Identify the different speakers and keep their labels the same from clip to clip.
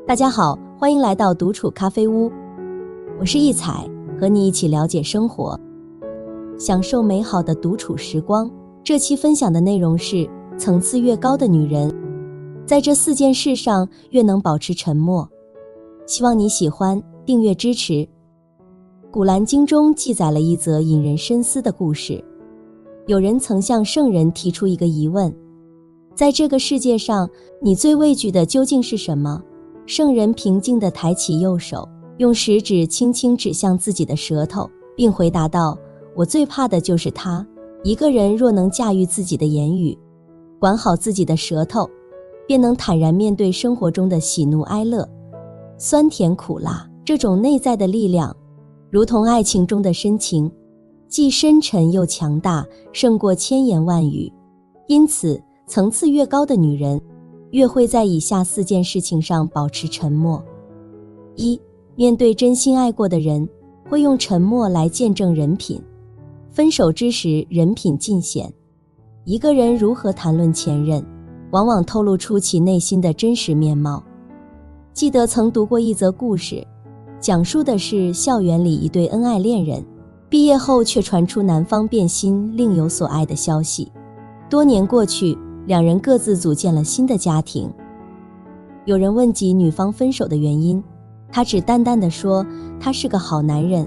Speaker 1: 大家好，欢迎来到独处咖啡屋，我是易彩，和你一起了解生活，享受美好的独处时光。这期分享的内容是层次越高的女人，在这4件事上越能保持沉默。希望你喜欢，订阅支持。古兰经中记载了一则引人深思的故事。有人曾向圣人提出一个疑问：在这个世界上，你最畏惧的究竟是什么？圣人平静地抬起右手，用食指轻轻指向自己的舌头，并回答道：我最怕的就是他。一个人若能驾驭自己的言语，管好自己的舌头，便能坦然面对生活中的喜怒哀乐、酸甜苦辣。这种内在的力量，如同爱情中的深情，既深沉又强大，胜过千言万语。因此，层次越高的女人，越会在以下4件事情上保持沉默。1. 面对真心爱过的人，会用沉默来见证人品。分手之时，人品尽显。一个人如何谈论前任，往往透露出其内心的真实面貌。记得曾读过一则故事，讲述的是校园里一对恩爱恋人，毕业后却传出男方变心，另有所爱的消息。多年过去，两人各自组建了新的家庭。有人问及女方分手的原因，她只淡淡地说，他是个好男人，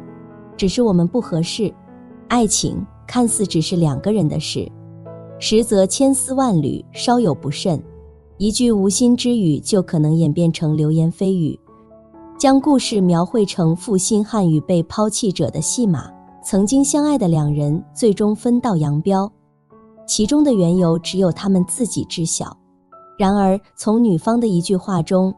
Speaker 1: 只是我们不合适。爱情看似只是2个人的事，实则千丝万缕，稍有不慎，一句无心之语就可能演变成流言蜚语，将故事描绘成负心汉与被抛弃者的戏码。曾经相爱的2人最终分道扬镳，其中的缘由只有他们自己知晓。然而从女方的一句话中，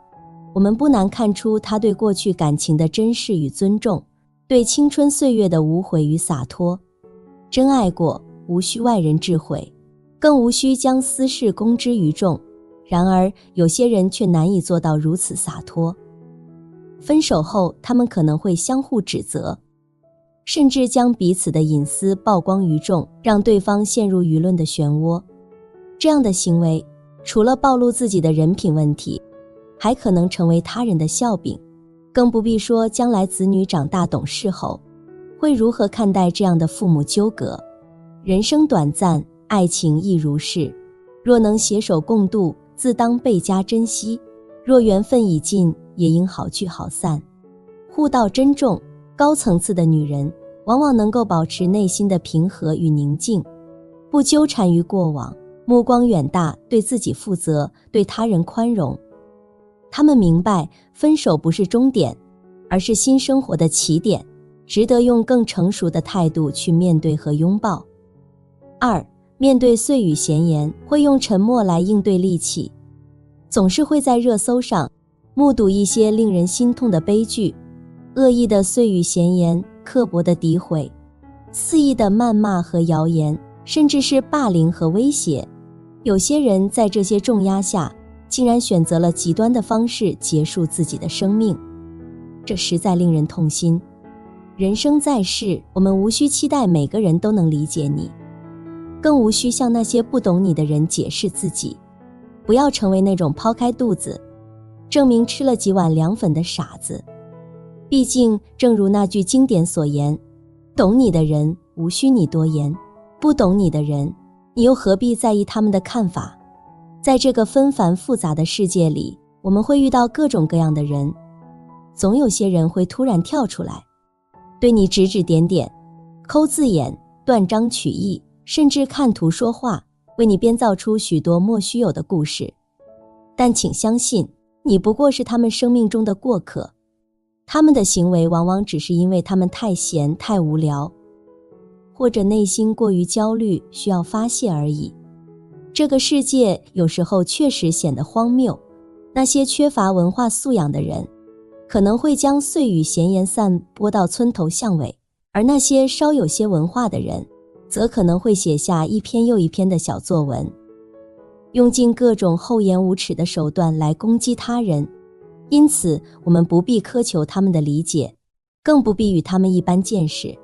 Speaker 1: 我们不难看出她对过去感情的珍视与尊重，对青春岁月的无悔与洒脱。真爱过，无需外人智慧，更无需将私事公之于众。然而有些人却难以做到如此洒脱。分手后，他们可能会相互指责，甚至将彼此的隐私曝光于众，让对方陷入舆论的漩涡。这样的行为，除了暴露自己的人品问题，还可能成为他人的笑柄。更不必说将来子女长大懂事后，会如何看待这样的父母纠葛。人生短暂，爱情亦如是，若能携手共度，自当倍加珍惜；若缘分已尽，也应好聚好散。互道珍重。高层次的女人往往能够保持内心的平和与宁静，不纠缠于过往，目光远大，对自己负责，对他人宽容。她们明白，分手不是终点，而是新生活的起点，值得用更成熟的态度去面对和拥抱。2. 面对碎语闲言，会用沉默来应对戾气。总是会在热搜上目睹一些令人心痛的悲剧，恶意的碎语闲言，刻薄的诋毁，肆意的谩骂和谣言，甚至是霸凌和威胁。有些人在这些重压下，竟然选择了极端的方式结束自己的生命，这实在令人痛心。人生在世，我们无需期待每个人都能理解你，更无需向那些不懂你的人解释自己。不要成为那种抛开肚子，证明吃了几碗凉粉的傻子。毕竟正如那句经典所言，懂你的人无需你多言，不懂你的人，你又何必在意他们的看法。在这个纷繁复杂的世界里，我们会遇到各种各样的人，总有些人会突然跳出来，对你指指点点，抠字眼，断章取义，甚至看图说话，为你编造出许多莫须有的故事。但请相信，你不过是他们生命中的过客，他们的行为往往只是因为他们太闲太无聊，或者内心过于焦虑，需要发泄而已。这个世界有时候确实显得荒谬，那些缺乏文化素养的人可能会将碎语闲言散播到村头巷尾，而那些稍有些文化的人则可能会写下一篇又一篇的小作文，用尽各种厚颜无耻的手段来攻击他人。因此我们不必苛求他们的理解，更不必与他们一般见识，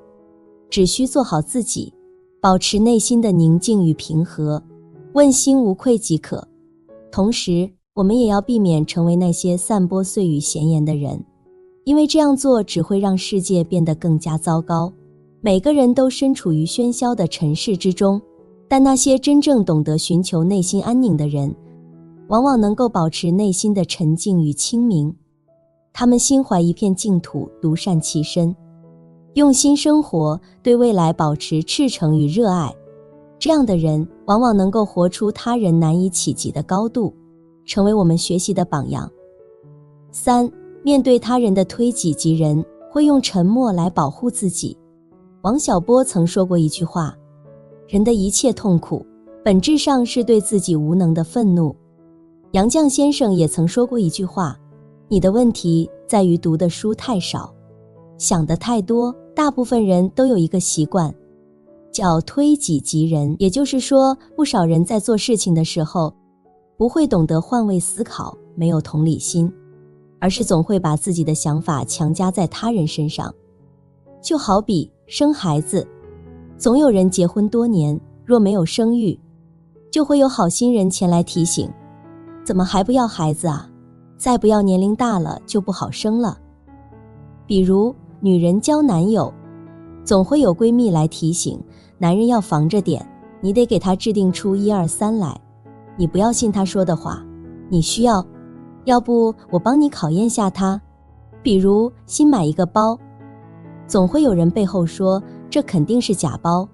Speaker 1: 只需做好自己，保持内心的宁静与平和，问心无愧即可。同时我们也要避免成为那些散播碎语闲言的人，因为这样做只会让世界变得更加糟糕。每个人都身处于喧嚣的尘世之中，但那些真正懂得寻求内心安宁的人，往往能够保持内心的沉静与清明。他们心怀一片净土，独善其身，用心生活，对未来保持赤诚与热爱。这样的人往往能够活出他人难以企及的高度，成为我们学习的榜样。3. 面对他人的推己及人，会用沉默来保护自己。王小波曾说过一句话，人的一切痛苦，本质上是对自己无能的愤怒。杨绛先生也曾说过一句话，你的问题在于读的书太少，想得太多。大部分人都有一个习惯，叫推己及人，也就是说，不少人在做事情的时候，不会懂得换位思考，没有同理心，而是总会把自己的想法强加在他人身上。就好比生孩子，总有人结婚多年，若没有生育，就会有好心人前来提醒，怎么还不要孩子啊？再不要年龄大了就不好生了。比如女人交男友，总会有闺蜜来提醒，男人要防着点，你得给他制定出1、2、3来，你不要信他说的话，你需要不我帮你考验下他。比如新买一个包，总会有人背后说，这肯定是假包，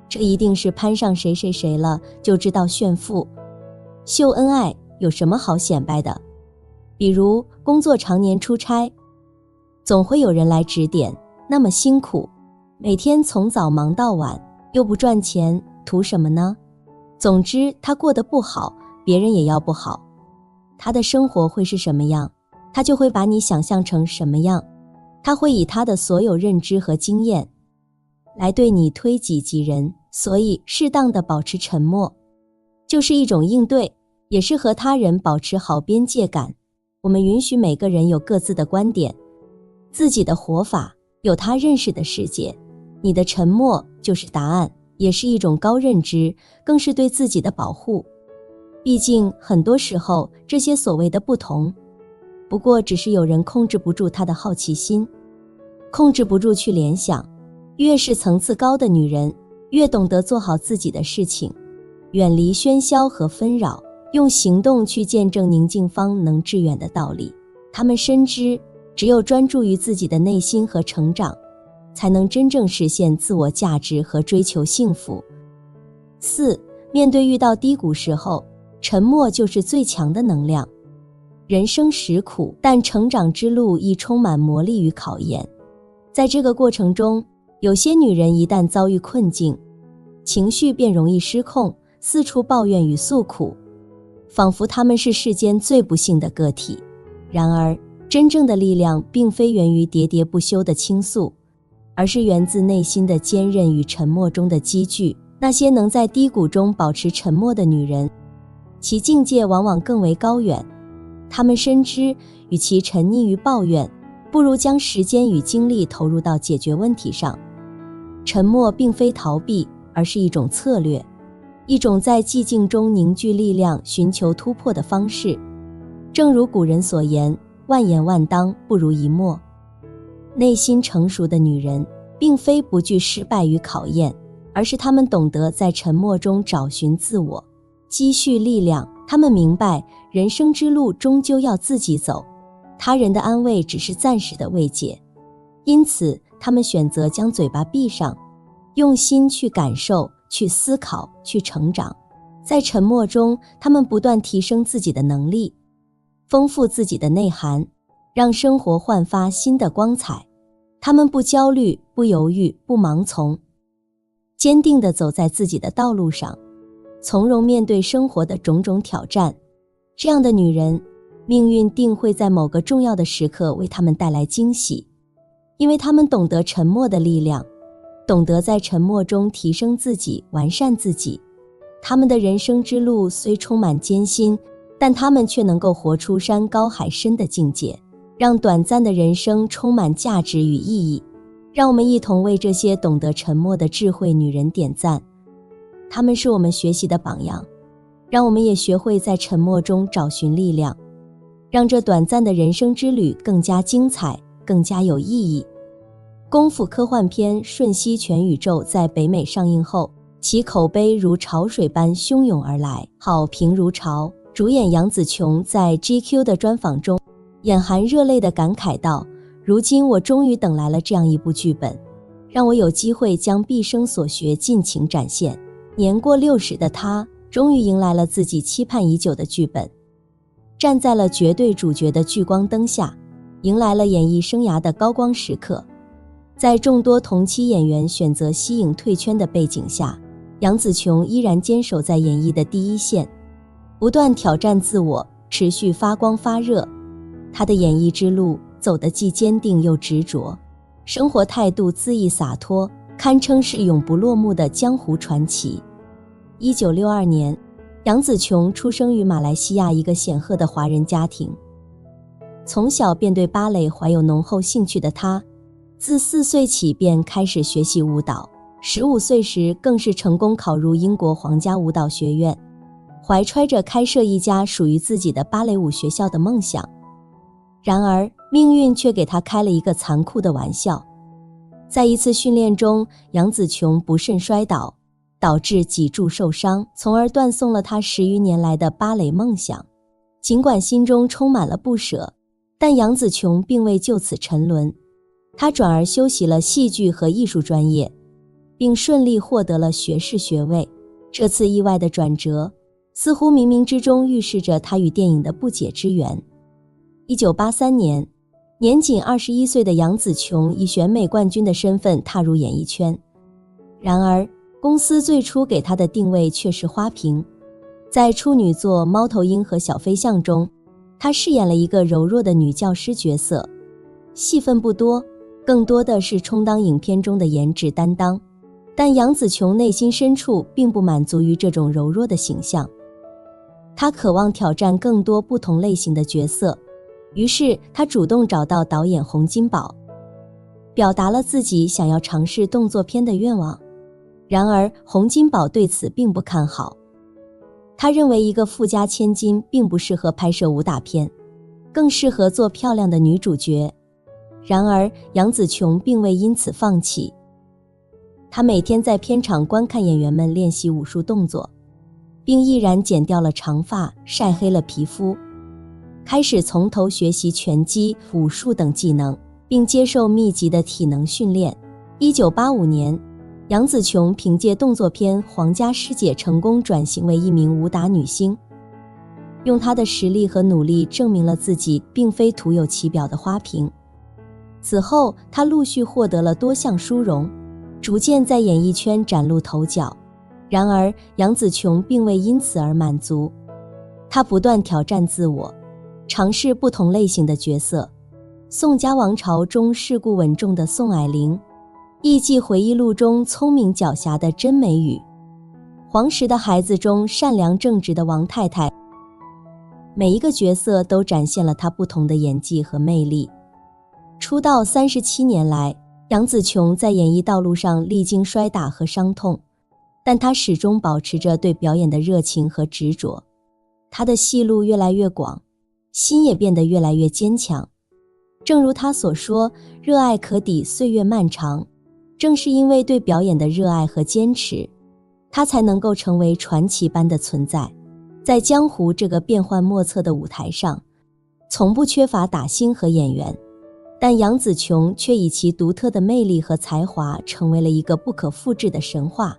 Speaker 1: 这一定是攀上谁谁谁了，就知道炫富。秀恩爱有什么好显摆的？比如工作常年出差，总会有人来指点，那么辛苦，每天从早忙到晚，又不赚钱，图什么呢？总之他过得不好，别人也要不好，他的生活会是什么样，他就会把你想象成什么样，他会以他的所有认知和经验来对你推己及人。所以适当的保持沉默，就是一种应对，也是和他人保持好边界感。我们允许每个人有各自的观点，自己的活法，有他认识的世界。你的沉默就是答案，也是一种高认知，更是对自己的保护。毕竟很多时候，这些所谓的不同，不过只是有人控制不住他的好奇心，控制不住去联想。越是层次高的女人，越懂得做好自己的事情，远离喧嚣和纷扰，用行动去见证宁静方能致远的道理。她们深知，只有专注于自己的内心和成长，才能真正实现自我价值和追求幸福。4. 面对遇到低谷时候，沉默就是最强的能量。人生实苦，但成长之路亦充满磨砺与考验。在这个过程中，有些女人一旦遭遇困境，情绪便容易失控，四处抱怨与诉苦，仿佛她们是世间最不幸的个体。然而，真正的力量并非源于喋喋不休的倾诉，而是源自内心的坚韧与沉默中的积聚。那些能在低谷中保持沉默的女人，其境界往往更为高远。她们深知，与其沉溺于抱怨，不如将时间与精力投入到解决问题上。沉默并非逃避，而是一种策略，一种在寂静中凝聚力量、寻求突破的方式。正如古人所言，万言万当不如一默。内心成熟的女人，并非不惧失败与考验，而是她们懂得在沉默中找寻自我，积蓄力量。她们明白，人生之路终究要自己走，他人的安慰只是暂时的慰藉。因此，她们选择将嘴巴闭上，用心去感受、去思考、去成长。在沉默中，她们不断提升自己的能力，丰富自己的内涵，让生活焕发新的光彩。她们不焦虑、不犹豫、不盲从，坚定地走在自己的道路上，从容面对生活的种种挑战。这样的女人，命运定会在某个重要的时刻为她们带来惊喜，因为她们懂得沉默的力量，懂得在沉默中提升自己、完善自己。她们的人生之路虽充满艰辛，但她们却能够活出山高海深的境界，让短暂的人生充满价值与意义。让我们一同为这些懂得沉默的智慧女人点赞，她们是我们学习的榜样。让我们也学会在沉默中找寻力量，让这短暂的人生之旅更加精彩，更加有意义。功夫科幻片《瞬息全宇宙》在北美上映后，其口碑如潮水般汹涌而来，好评如潮。主演杨紫琼在 GQ 的专访中眼含热泪地感慨道：如今我终于等来了这样一部剧本，让我有机会将毕生所学尽情展现。年过60的她终于迎来了自己期盼已久的剧本，站在了绝对主角的聚光灯下，迎来了演艺生涯的高光时刻。在众多同期演员选择息影退圈的背景下，杨紫琼依然坚守在演艺的第一线，不断挑战自我，持续发光发热。她的演艺之路走得既坚定又执着，生活态度恣意洒脱，堪称是永不落幕的江湖传奇。1962年，杨紫琼出生于马来西亚一个显赫的华人家庭。从小便对芭蕾怀有浓厚兴趣的她，自4岁起便开始学习舞蹈，15岁时更是成功考入英国皇家舞蹈学院，怀揣着开设一家属于自己的芭蕾舞学校的梦想。然而，命运却给她开了一个残酷的玩笑。在一次训练中，杨紫琼不慎摔倒，导致脊柱受伤，从而断送了她10余年来的芭蕾梦想。尽管心中充满了不舍，但杨紫琼并未就此沉沦，她转而修习了戏剧和艺术专业，并顺利获得了学士学位。这次意外的转折，似乎冥冥之中预示着她与电影的不解之缘。1983年，年仅21岁的杨紫琼以选美冠军的身份踏入演艺圈。然而，公司最初给她的定位却是花瓶。在处女作《猫头鹰和小飞象》中，她饰演了一个柔弱的女教师角色，戏份不多，更多的是充当影片中的颜值担当。但杨紫琼内心深处并不满足于这种柔弱的形象，她渴望挑战更多不同类型的角色。于是她主动找到导演洪金宝，表达了自己想要尝试动作片的愿望。然而洪金宝对此并不看好，他认为一个富家千金并不适合拍摄武打片，更适合做漂亮的女主角。然而杨紫琼并未因此放弃，她每天在片场观看演员们练习武术动作，并毅然剪掉了长发，晒黑了皮肤，开始从头学习拳击、武术等技能，并接受密集的体能训练。1985年，杨紫琼凭借动作片《皇家师姐》成功转型为一名武打女星，用她的实力和努力证明了自己并非徒有其表的花瓶。此后，她陆续获得了多项殊荣，逐渐在演艺圈崭露头角。然而，杨紫琼并未因此而满足，她不断挑战自我，尝试不同类型的角色。宋家王朝中世故稳重的宋霭龄，艺伎回忆录中聪明狡黠的甄美雨，黄石的孩子中善良正直的王太太，每一个角色都展现了她不同的演技和魅力。出道37年来，杨紫琼在演艺道路上历经摔打和伤痛，但她始终保持着对表演的热情和执着。她的戏路越来越广，心也变得越来越坚强。正如她所说，热爱可抵岁月漫长。正是因为对表演的热爱和坚持，她才能够成为传奇般的存在。在江湖这个变幻莫测的舞台上，从不缺乏打星和演员，但杨紫琼却以其独特的魅力和才华成为了一个不可复制的神话。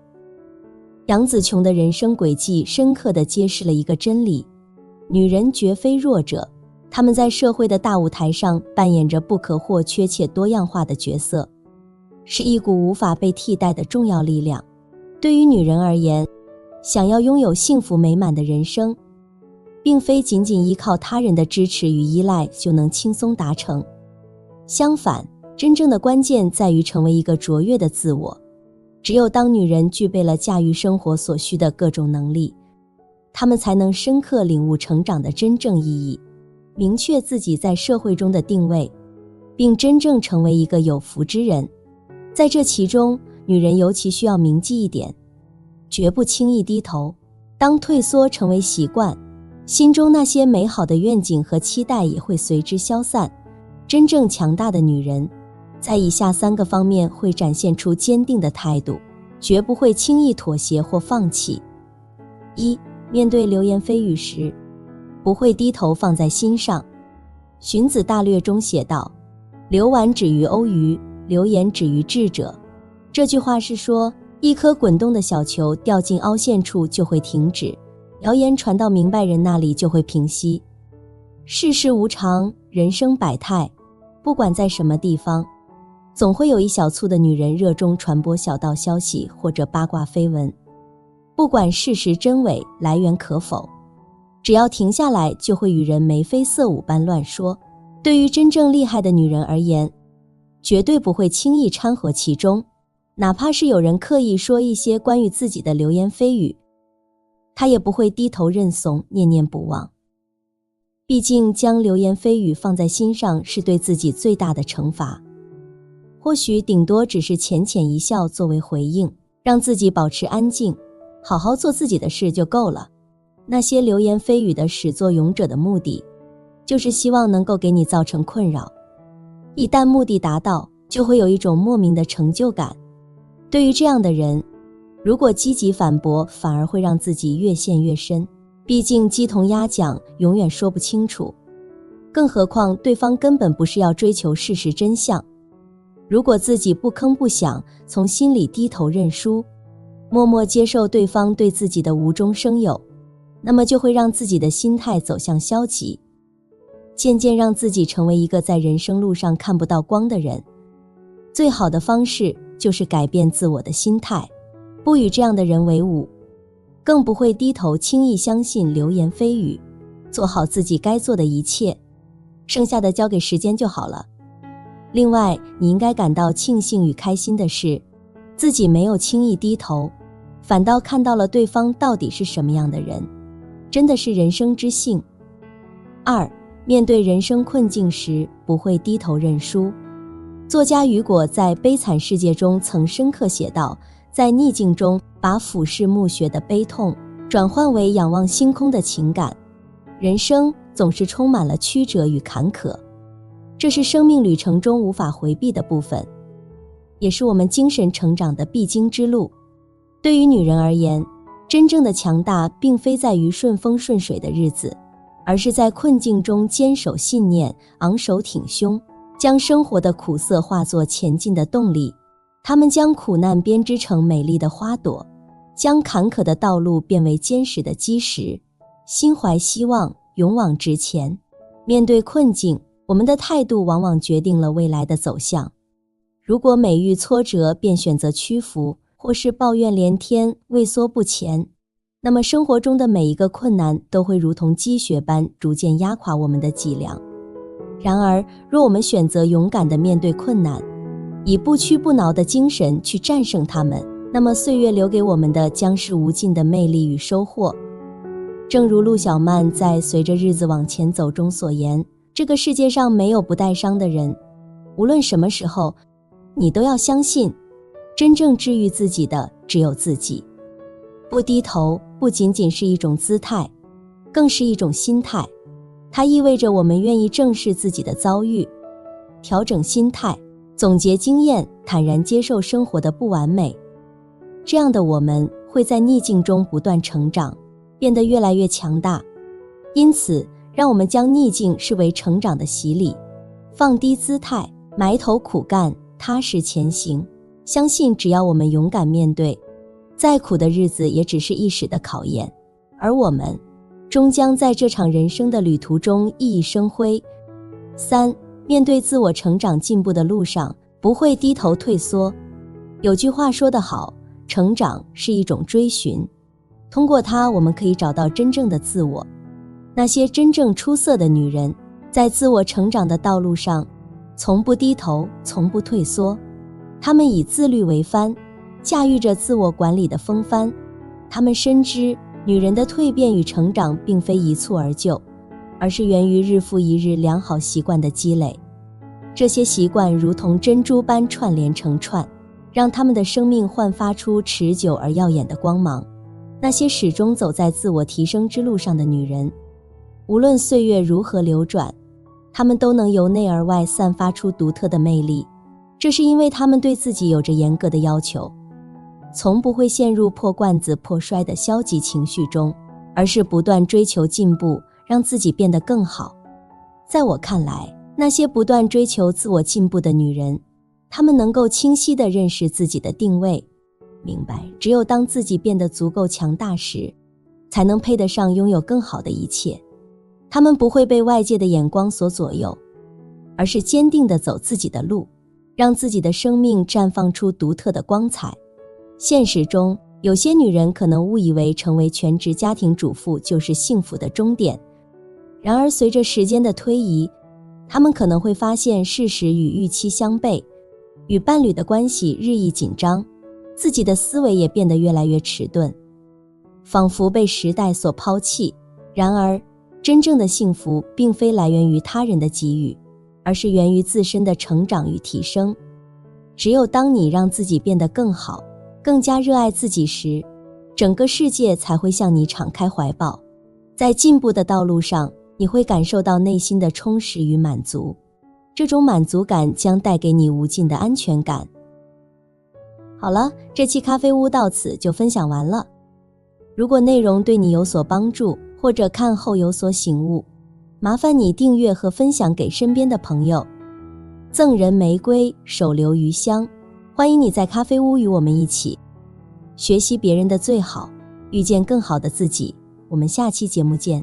Speaker 1: 杨紫琼的人生轨迹深刻地揭示了一个真理：女人绝非弱者，她们在社会的大舞台上扮演着不可或缺且多样化的角色，是一股无法被替代的重要力量。对于女人而言，想要拥有幸福美满的人生，并非仅仅依靠他人的支持与依赖就能轻松达成。相反，真正的关键在于成为一个卓越的自我。只有当女人具备了驾驭生活所需的各种能力，她们才能深刻领悟成长的真正意义，明确自己在社会中的定位，并真正成为一个有福之人。在这其中，女人尤其需要铭记一点：绝不轻易低头。当退缩成为习惯，心中那些美好的愿景和期待也会随之消散。真正强大的女人，在以下3个方面会展现出坚定的态度，绝不会轻易妥协或放弃。1. 面对流言蜚语时，不会低头放在心上。荀子大略中写道：流丸止于欧鱼，流言止于智者。这句话是说，一颗滚动的小球掉进凹陷处就会停止，谣言传到明白人那里就会平息。世事无常，人生百态，不管在什么地方，总会有一小撮的女人热衷传播小道消息或者八卦绯闻。不管事实真伪，来源可否，只要停下来，就会与人眉飞色舞般乱说。对于真正厉害的女人而言，绝对不会轻易掺和其中，哪怕是有人刻意说一些关于自己的流言蜚语，她也不会低头认怂，念念不忘。毕竟将流言蜚语放在心上是对自己最大的惩罚，或许顶多只是浅浅一笑作为回应，让自己保持安静，好好做自己的事就够了。那些流言蜚语的始作俑者的目的，就是希望能够给你造成困扰。一旦目的达到，就会有一种莫名的成就感。对于这样的人，如果积极反驳，反而会让自己越陷越深。毕竟鸡同鸭讲，永远说不清楚。更何况对方根本不是要追求事实真相。如果自己不吭不响，从心里低头认输，默默接受对方对自己的无中生有，那么就会让自己的心态走向消极，渐渐让自己成为一个在人生路上看不到光的人。最好的方式就是改变自我的心态，不与这样的人为伍，更不会低头轻易相信流言蜚语，做好自己该做的一切，剩下的交给时间就好了。另外，你应该感到庆幸与开心的是，自己没有轻易低头，反倒看到了对方到底是什么样的人，真的是人生之幸。2. 面对人生困境时，不会低头认输。作家雨果在《悲惨世界》中曾深刻写道，在逆境中把俯视墓穴的悲痛转换为仰望星空的情感。人生总是充满了曲折与坎坷，这是生命旅程中无法回避的部分，也是我们精神成长的必经之路。对于女人而言，真正的强大并非在于顺风顺水的日子，而是在困境中坚守信念，昂首挺胸，将生活的苦涩化作前进的动力。她们将苦难编织成美丽的花朵，将坎坷的道路变为坚实的基石，心怀希望，勇往直前。面对困境，我们的态度往往决定了未来的走向。如果每遇挫折便选择屈服，或是抱怨连天，畏缩不前，那么生活中的每一个困难都会如同积雪般逐渐压垮我们的脊梁。然而，若我们选择勇敢地面对困难，以不屈不挠的精神去战胜它们，那么岁月留给我们的将是无尽的魅力与收获。正如陆小曼在《随着日子往前走》中所言，这个世界上没有不带伤的人，无论什么时候，你都要相信，真正治愈自己的只有自己。不低头不仅仅是一种姿态，更是一种心态。它意味着我们愿意正视自己的遭遇，调整心态，总结经验，坦然接受生活的不完美。这样的我们会在逆境中不断成长，变得越来越强大。因此，让我们将逆境视为成长的洗礼，放低姿态，埋头苦干，踏实前行。相信只要我们勇敢面对，再苦的日子也只是一时的考验，而我们终将在这场人生的旅途中熠熠生辉。3. 面对自我成长进步的路上，不会低头退缩。有句话说得好，成长是一种追寻，通过它我们可以找到真正的自我。那些真正出色的女人，在自我成长的道路上，从不低头，从不退缩。她们以自律为帆，驾驭着自我管理的风帆。她们深知，女人的蜕变与成长并非一蹴而就，而是源于日复一日良好习惯的积累。这些习惯如同珍珠般串联成串，让她们的生命焕发出持久而耀眼的光芒。那些始终走在自我提升之路上的女人，无论岁月如何流转，她们都能由内而外散发出独特的魅力。这是因为她们对自己有着严格的要求，从不会陷入破罐子破摔的消极情绪中，而是不断追求进步，让自己变得更好。在我看来，那些不断追求自我进步的女人，她们能够清晰地认识自己的定位，明白只有当自己变得足够强大时，才能配得上拥有更好的一切。她们不会被外界的眼光所左右，而是坚定地走自己的路，让自己的生命绽放出独特的光彩。现实中，有些女人可能误以为成为全职家庭主妇就是幸福的终点，然而随着时间的推移，她们可能会发现事实与预期相悖，与伴侣的关系日益紧张，自己的思维也变得越来越迟钝，仿佛被时代所抛弃。然而，真正的幸福并非来源于他人的给予，而是源于自身的成长与提升。只有当你让自己变得更好，更加热爱自己时，整个世界才会向你敞开怀抱。在进步的道路上，你会感受到内心的充实与满足，这种满足感将带给你无尽的安全感。好了，这期咖啡屋到此就分享完了。如果内容对你有所帮助，或者看后有所醒悟，麻烦你订阅和分享给身边的朋友。赠人玫瑰，手留余香。欢迎你在咖啡屋与我们一起学习别人的最好，遇见更好的自己。我们下期节目见。